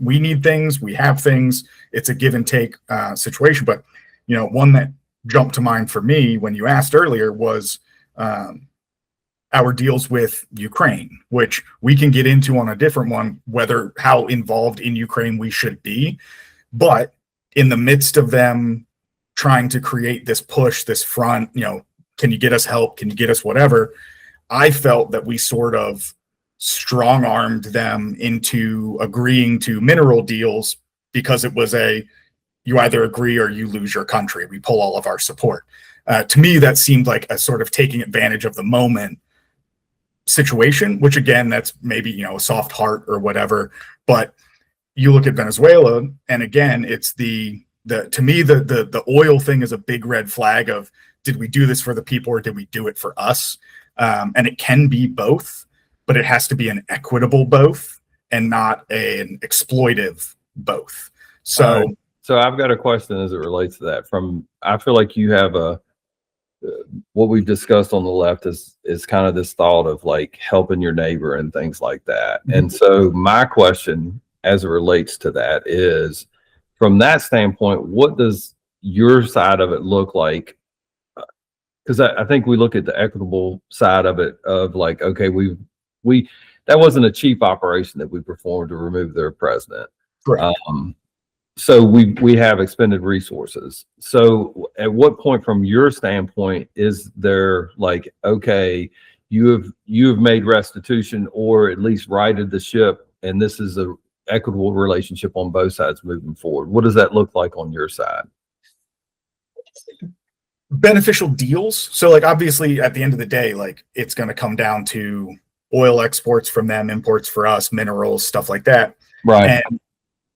need things, we have things. It's a give and take situation. But one that jumped to mind for me when you asked earlier was our deals with Ukraine, which we can get into on a different one, how involved in Ukraine we should be. But in the midst of them trying to create this push, this front, can you get us help? Can you get us whatever? I felt that we sort of strong-armed them into agreeing to mineral deals because it was you either agree or you lose your country. We pull all of our support. To me, that seemed like a sort of taking advantage of the moment situation, which again, that's maybe, a soft heart or whatever. But you look at Venezuela, and again, it's to me, the oil thing is a big red flag of, did we do this for the people or did we do it for us? And it can be both, but it has to be an equitable both and not an exploitive both. So I've got a question as it relates to that. I feel like you have what we've discussed on the left is kind of this thought of like helping your neighbor and things like that. Mm-hmm. And so my question as it relates to that is, from that standpoint, what does your side of it look like? Because I think we look at the equitable side of it, of like, okay, we that wasn't a cheap operation that we performed to remove their president. Correct. So we have expended resources. So at what point, from your standpoint, is there like, okay, you have made restitution or at least righted the ship, and this is a equitable relationship on both sides moving forward? What does that look like on your side? Beneficial deals. So like, obviously at the end of the day, like, it's going to come down to oil exports from them, imports for us, minerals, stuff like that. Right. And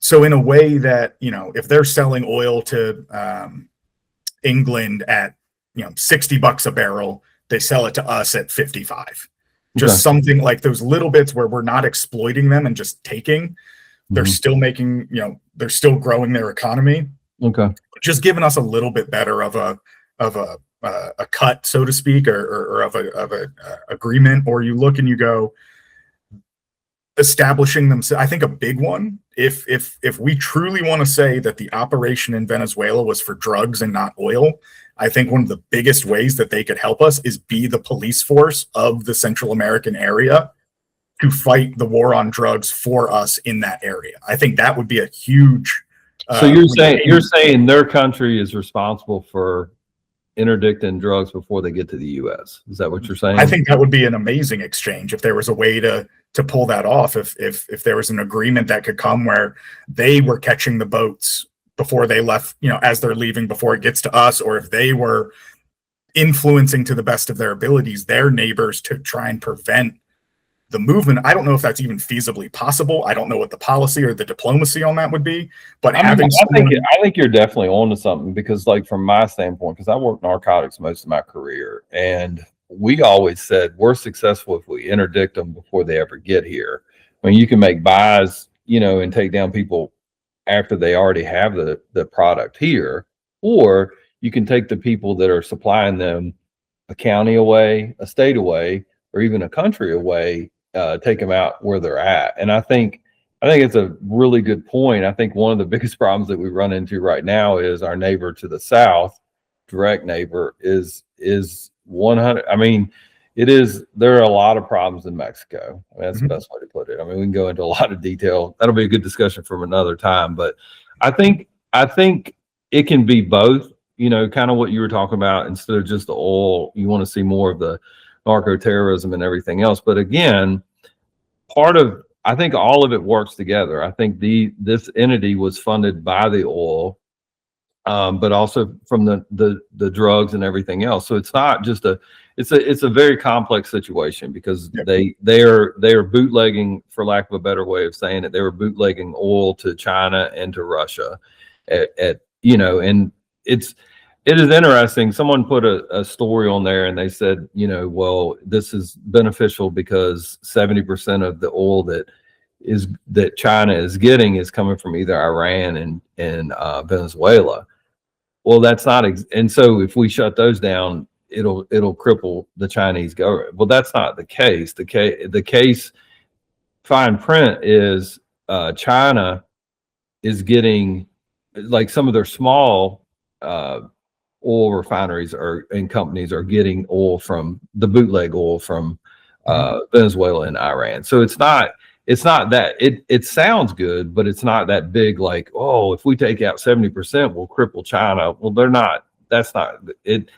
so in a way that, if they're selling oil to England at, $60 a barrel, they sell it to us at 55. Just something like those little bits where we're not exploiting them and just taking, They're still making, they're still growing their economy. Okay. Just giving us a little bit better of a cut, so to speak, or of a agreement. Or you look and you go, establishing them. I think a big one, if we truly want to say that the operation in Venezuela was for drugs and not oil, I think one of the biggest ways that they could help us is be the police force of the Central American area to fight the war on drugs for us in that area. I think that would be a huge. So you're saying their country is responsible for interdicting drugs before they get to the U.S. Is that what you're saying? I think that would be an amazing exchange if there was a way to pull that off. If there was an agreement that could come where they were catching the boats before they left, as they're leaving before it gets to us, or if they were influencing to the best of their abilities their neighbors to try and prevent the movement. I don't know if that's even feasibly possible. I don't know what the policy or the diplomacy on that would be, but I think you're definitely onto something, because like from my standpoint, because I worked narcotics most of my career, and we always said we're successful if we interdict them before they ever get here. I mean, you can make buys, and take down people after they already have the product here, or you can take the people that are supplying them a county away, a state away, or even a country away, take them out where they're at. And I think it's a really good point. I think one of the biggest problems that we run into right now is our neighbor to the south, direct neighbor, is 100. I mean, there are a lot of problems in Mexico. I mean, that's the best way to put it. I mean, we can go into a lot of detail. That'll be a good discussion from another time. But I think it can be both, kind of what you were talking about. Instead of just the oil, you want to see more of the narco terrorism and everything else. But again, I think all of it works together. I think this entity was funded by the oil, but also from the drugs and everything else. So it's not just it's a very complex situation, because they are bootlegging, for lack of a better way of saying it. They were bootlegging oil to China and to Russia and it is interesting. Someone put a story on there and they said, well, this is beneficial because 70% of the oil that China is getting is coming from either Iran and Venezuela. Well, that's not, and so if we shut those down, it'll cripple the Chinese government. Well, that's not the case. The case fine print is China is getting, like, some of their small oil refineries and companies are getting oil from the bootleg oil from Venezuela and Iran. So it's not that it sounds good, but it's not that big. Like, oh, if we take out 70%, we'll cripple China. Well, they're not. That's not it.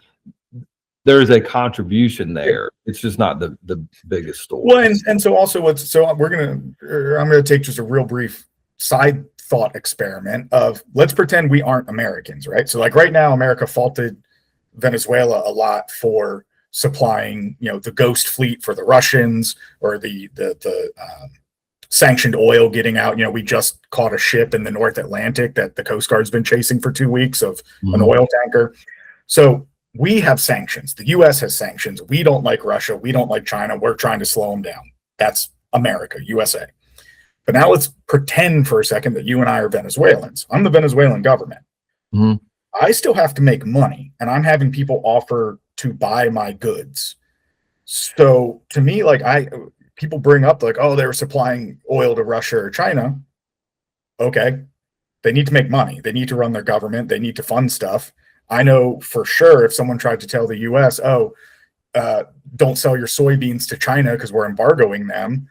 There's a contribution there. It's just not the biggest story. Well, and so also I'm gonna take just a real brief side thought experiment of, let's pretend we aren't Americans, right? So like right now, America faulted Venezuela a lot for supplying, the ghost fleet for the Russians, or the sanctioned oil getting out. We just caught a ship in the North Atlantic that the Coast Guard's been chasing for 2 weeks of an oil tanker. So we have sanctions. The U.S. has sanctions. We don't like Russia. We don't like China. We're trying to slow them down. That's America, USA. But now let's pretend for a second that you and I are Venezuelans. I'm the Venezuelan government. I still have to make money, and I'm having people offer to buy my goods. So to me, like, people bring up like, oh, they were supplying oil to Russia or China. Okay. They need to make money. They need to run their government. They need to fund stuff. I know for sure if someone tried to tell the U.S., don't sell your soybeans to China because we're embargoing them.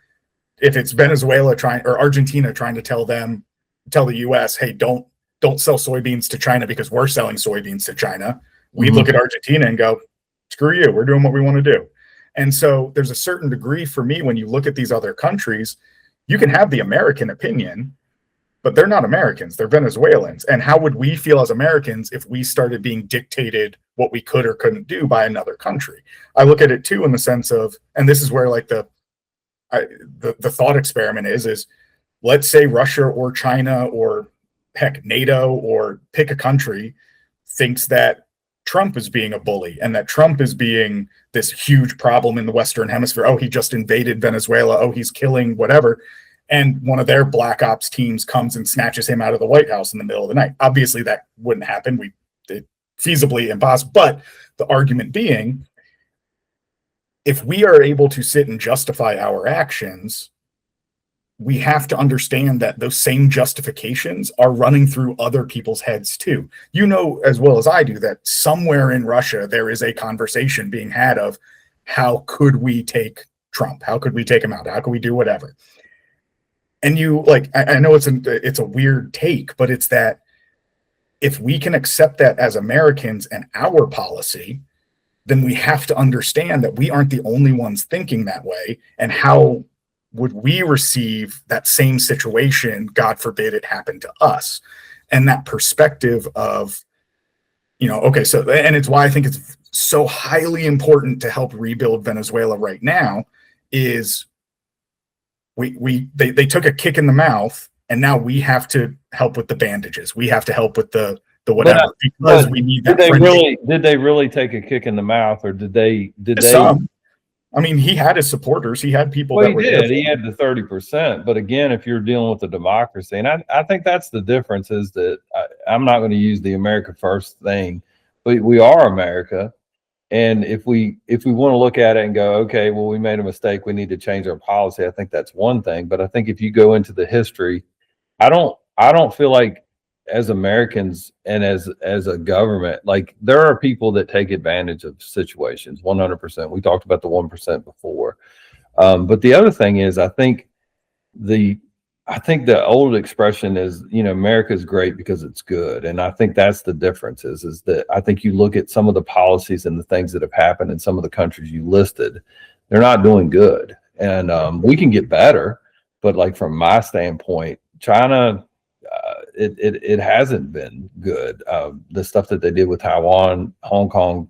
If it's Venezuela or Argentina trying to tell the U.S., hey, don't sell soybeans to China because we're selling soybeans to China, we look at Argentina and go, screw you, we're doing what we want to do. And so there's a certain degree for me, when you look at these other countries, you can have the American opinion, but they're not Americans, they're Venezuelans. And how would we feel as Americans if we started being dictated what we could or couldn't do by another country? I look at it too in the sense of, and this is where like the thought experiment is let's say Russia or China or heck NATO, or pick a country, thinks that Trump is being a bully and that Trump is being this huge problem in the Western Hemisphere. Oh, he just invaded Venezuela. Oh, he's killing whatever. and one of their black ops teams comes and snatches him out of the White House in the middle of the night. Obviously, that wouldn't happen. It's feasibly impossible. But the argument being, if we are able to sit and justify our actions, we have to understand that those same justifications are running through other people's heads too. You know as well as I do that somewhere in Russia there is a conversation being had of how could we take Trump? How could we take him out? How could we do whatever? And you like, I know it's a weird take, but it's that if we can accept that as Americans and our policy, then we have to understand that we aren't the only ones thinking that way. And how would we receive that same situation, God forbid it happened to us? And that perspective of, okay, so, and it's why I think it's so highly important to help rebuild Venezuela right now is they took a kick in the mouth, and now we have to help with the bandages. We have to help with the whatever, because we need that. Did they really take a kick in the mouth, or did they? Some. I mean, he had his supporters. He had people that were there. He had the 30%. But again, if you're dealing with a democracy, and I think that's the difference, is that I'm not going to use the America First thing, but we are America. And if we want to look at it and go, okay, well, we made a mistake, we need to change our policy, I think that's one thing. But I think if you go into the history, I don't feel like as Americans and as a government, like there are people that take advantage of situations 100%. We talked about the 1% before. But the other thing is, I think the old expression is, America is great because it's good. And I think that's the difference is that I think you look at some of the policies and the things that have happened in some of the countries you listed, they're not doing good. And we can get better. But like from my standpoint, China, it hasn't been good. The stuff that they did with Taiwan, Hong Kong,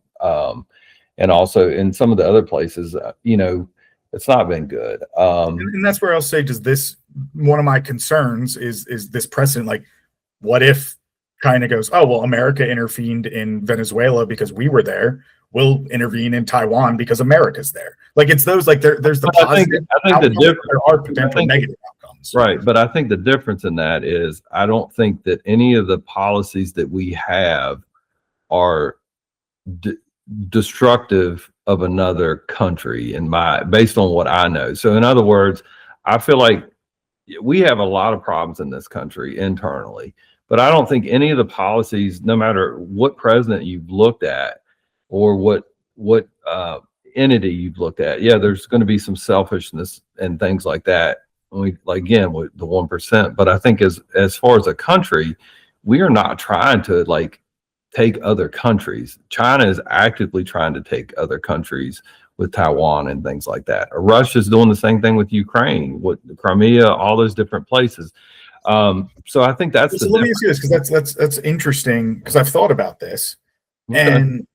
and also in some of the other places, it's not been good. And that's where I'll say, one of my concerns is this precedent. Like, what if China goes, oh, well, America intervened in Venezuela because we were there. We'll intervene in Taiwan because America's there. Like, it's those, like, there's the positive. I think there are potential negative outcomes. Right. But I think the difference in that is I don't think that any of the policies that we have are destructive of another country based on what I know. So in other words, I feel like we have a lot of problems in this country internally, but I don't think any of the policies, no matter what president you've looked at or what entity you've looked at, there's going to be some selfishness and things like that. Again, with the 1%, but I think as far as a country, we are not trying to take other countries. China is actively trying to take other countries with Taiwan and things like that. Russia's doing the same thing with Ukraine, with Crimea, all those different places. So I think that's let me ask you this, because that's interesting, because I've thought about this. Okay. And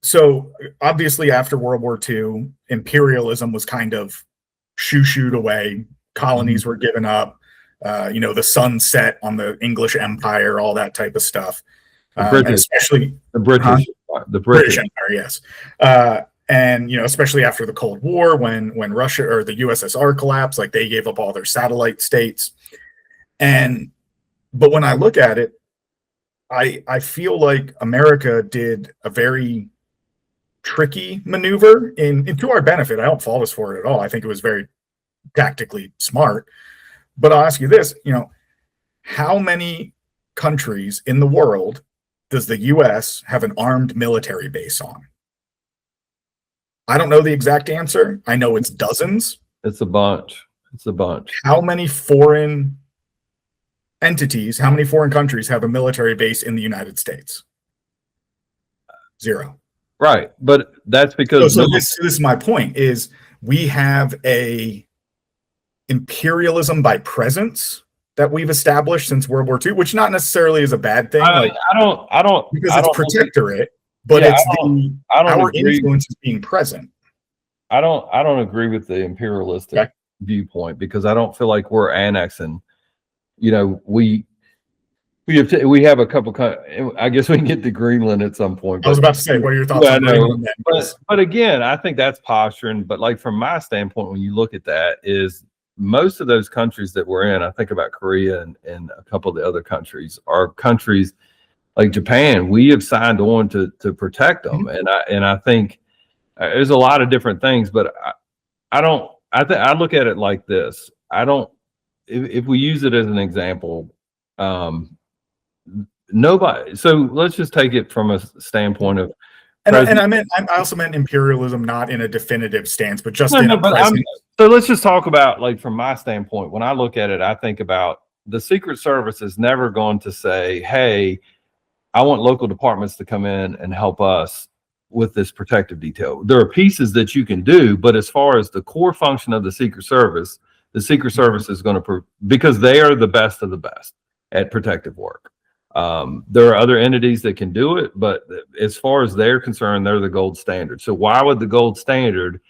so obviously after World War II, imperialism was kind of shooed away. Colonies were given up. The sun set on the English Empire, all that type of stuff. And especially the British Empire, yes. And especially after the Cold War, when Russia or the USSR collapsed, like they gave up all their satellite states. But when I look at it, I feel like America did a very tricky maneuver to our benefit. I don't fault us for it at all. I think it was very tactically smart. But I'll ask you this, how many countries in the world does the US have an armed military base on? I don't know the exact answer. I know it's dozens. It's a bunch. How many foreign entities, how many foreign countries have a military base in the United States? 0. Right. But that's because so this is my point, is we have a imperialism by presence that we've established since World War II, which not necessarily is a bad thing. I don't because it's protectorate, but it's our influence is being present. I don't agree with the imperialistic viewpoint, because I don't feel like we're annexing. We have a couple. I guess we can get to Greenland at some point. I was about to say, what are your thoughts on Greenland? But again, I think that's posturing. But from my standpoint, when you look at that, is most of those countries that we're in, I think about Korea and a couple of the other countries, are countries like Japan. We have signed on to protect them, and I think there's a lot of different things, but I look at it like this. If we use it as an example, nobody. So let's just take it from a standpoint of. I also meant imperialism, not in a definitive stance, but just in a present. So let's just talk about, like, from my standpoint, when I look at it, I think about the Secret Service is never going to say, hey, I want local departments to come in and help us with this protective detail. There are pieces that you can do, but as far as the core function of the Secret Service is going to, because they are the best of the best at protective work. There are other entities that can do it, but as far as they're concerned, they're the gold standard. So why would the gold standard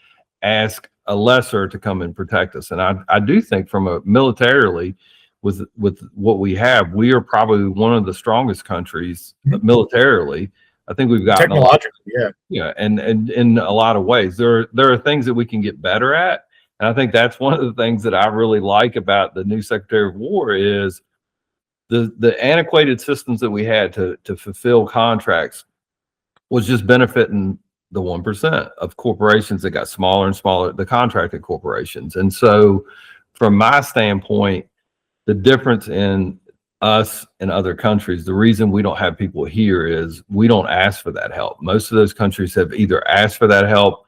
ask a lesser to come and protect us? And I do think from a militarily, with what we have, we are probably one of the strongest countries militarily. I think we've gotten technologically, and in a lot of ways, there are things that we can get better at, and I think that's one of the things that I really like about the new Secretary of War is the antiquated systems that we had to fulfill contracts was just benefiting the 1% of corporations that got smaller and smaller, the contracted corporations. And so from my standpoint, the difference in us and other countries, the reason we don't have people here is we don't ask for that help. Most of those countries have either asked for that help.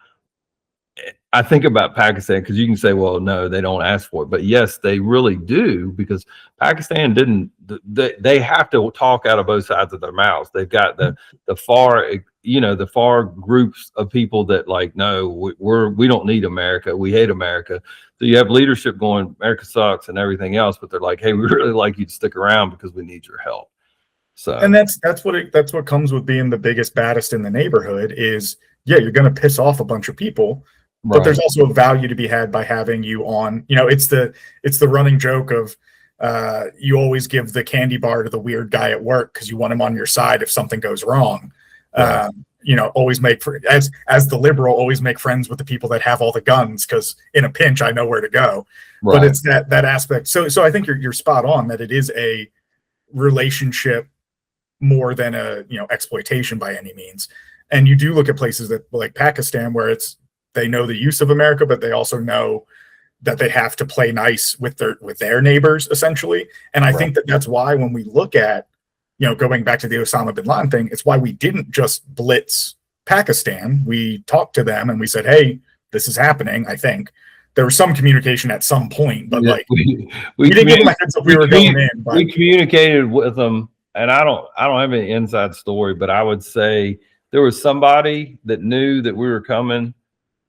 I think about Pakistan because you can say, well, no, they don't ask for it. But yes, they really do, because Pakistan didn't, they have to talk out of both sides of their mouths. They've got the far groups of people that, like, no, we don't need America. We hate America. So you have leadership going, America sucks and everything else, but they're like, hey, we really like you to stick around because we need your help. So, and that's what comes with being the biggest, baddest in the neighborhood is, yeah, you're going to piss off a bunch of people, but there's also a value to be had by having you on. It's the running joke of you always give the candy bar to the weird guy at work because you want him on your side if something goes wrong. Right. Always as the liberal, always make friends with the people that have all the guns, because in a pinch, I know where to go. Right. But it's that aspect. So I think you're spot on that it is a relationship more than a exploitation by any means. And you do look at places that like Pakistan where they know the use of America, but they also know that they have to play nice with their neighbors essentially. And I think that's why when we look at going back to the Osama bin Laden thing, it's why we didn't just blitz Pakistan. We talked to them and we said, hey, this is happening. I think there was some communication at some point, but we didn't give them a heads up we were going in. But we communicated with them, and I don't have any inside story, but I would say there was somebody that knew that we were coming,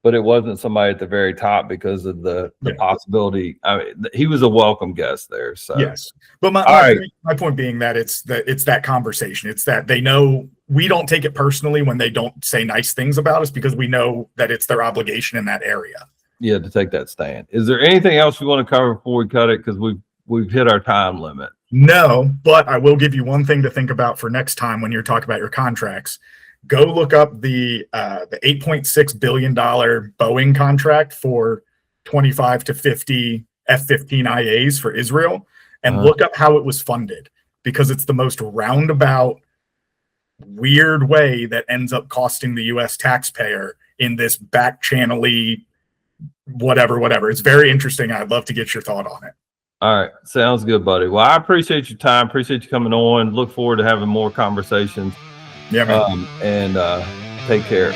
but it wasn't somebody at the very top because of the possibility. I mean, he was a welcome guest there. So yes, but my point being that it's that conversation. It's that they know we don't take it personally when they don't say nice things about us, because we know that it's their obligation in that area. Yeah, to take that stand. Is there anything else we want to cover before we cut it? Because we've hit our time limit. No, but I will give you one thing to think about for next time when you're talking about your contracts. Go look up the $8.6 billion Boeing contract for 25 to 50 F-15IAs for Israel, and look up how it was funded, because it's the most roundabout, weird way that ends up costing the U.S. taxpayer in this back-channel-y whatever. It's very interesting. I'd love to get your thought on it. All right. Sounds good, buddy. Well, I appreciate your time. Appreciate you coming on. Look forward to having more conversations. Yeah, man. And take care.